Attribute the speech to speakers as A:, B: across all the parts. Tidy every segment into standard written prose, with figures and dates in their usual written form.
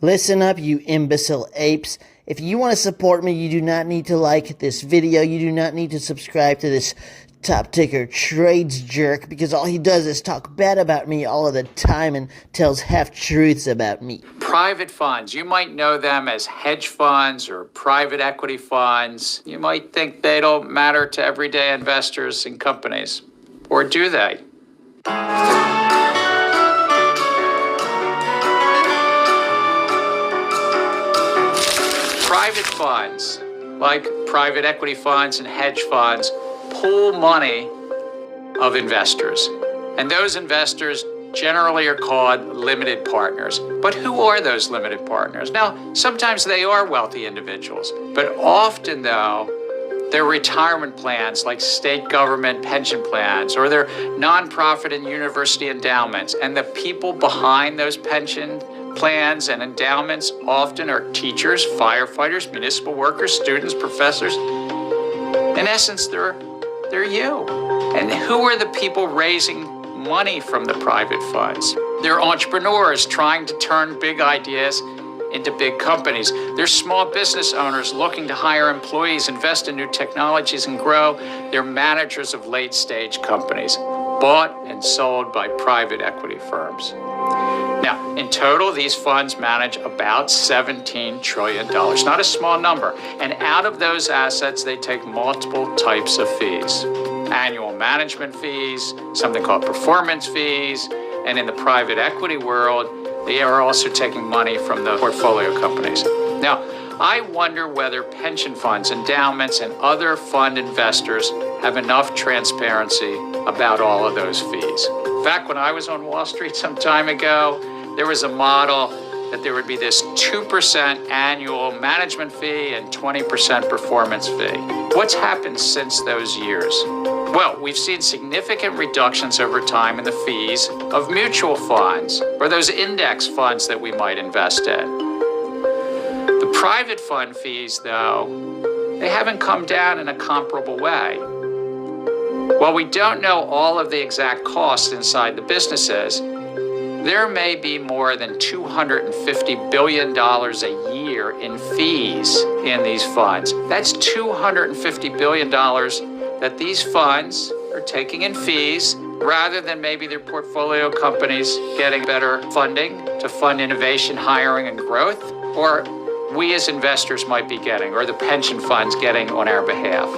A: Listen up, you imbecile apes. If you want to support me, you do not need to like this video. You do not need to subscribe to this top ticker trades jerk, because all he does is talk bad about me all of the time and tells half-truths about me.
B: Private funds, you might know them as hedge funds or private equity funds. You might think they don't matter to everyday investors in companies. Or do they? Private funds, like private equity funds and hedge funds, pool money of investors. And those investors generally are called limited partners. But who are those limited partners? Now, sometimes they are wealthy individuals, but often, though, they're retirement plans like state government pension plans, or they're nonprofit and university endowments. And the people behind those pension plans and endowments often are teachers, firefighters, municipal workers, students, professors. In essence, they're you. And who are the people raising money from the private funds? They're entrepreneurs trying to turn big ideas into big companies. They're small business owners looking to hire employees, invest in new technologies, and grow. They're managers of late-stage companies, bought and sold by private equity firms. Now, in total, these funds manage about $17 trillion, not a small number. And out of those assets, they take multiple types of fees. Annual management fees, something called performance fees, and in the private equity world, they are also taking money from the portfolio companies. Now, I wonder whether pension funds, endowments, and other fund investors have enough transparency about all of those fees. Back when I was on Wall Street some time ago, there was a model that there would be this 2% annual management fee and 20% performance fee. What's happened since those years? Well, we've seen significant reductions over time in the fees of mutual funds or those index funds that we might invest in. The private fund fees, though, they haven't come down in a comparable way. While we don't know all of the exact costs inside the businesses, there may be more than $250 billion a year in fees in these funds. That's $250 billion that these funds are taking in fees, rather than maybe their portfolio companies getting better funding to fund innovation, hiring, and growth, or we as investors might be getting, or the pension funds getting on our behalf.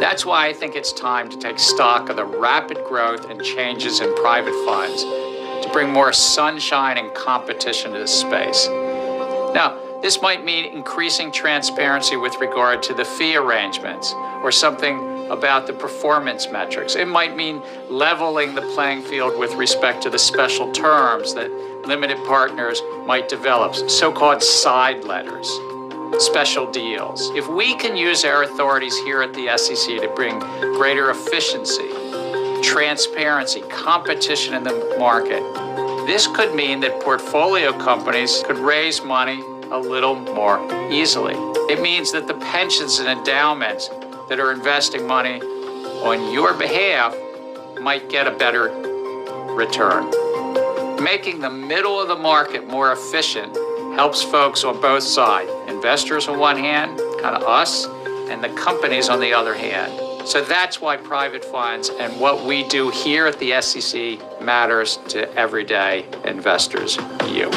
B: That's why I think it's time to take stock of the rapid growth and changes in private funds to bring more sunshine and competition to this space. Now, this might mean increasing transparency with regard to the fee arrangements or something about the performance metrics. It might mean leveling the playing field with respect to the special terms that limited partners might develop, so-called side letters, special deals. If we can use our authorities here at the SEC to bring greater efficiency, transparency, competition in the market, this could mean that portfolio companies could raise money a little more easily. It means that the pensions and endowments that are investing money on your behalf might get a better return. Making the middle of the market more efficient helps folks on both sides, investors on one hand, kind of us, and the companies on the other hand. So that's why private funds and what we do here at the SEC matters to everyday investors, you.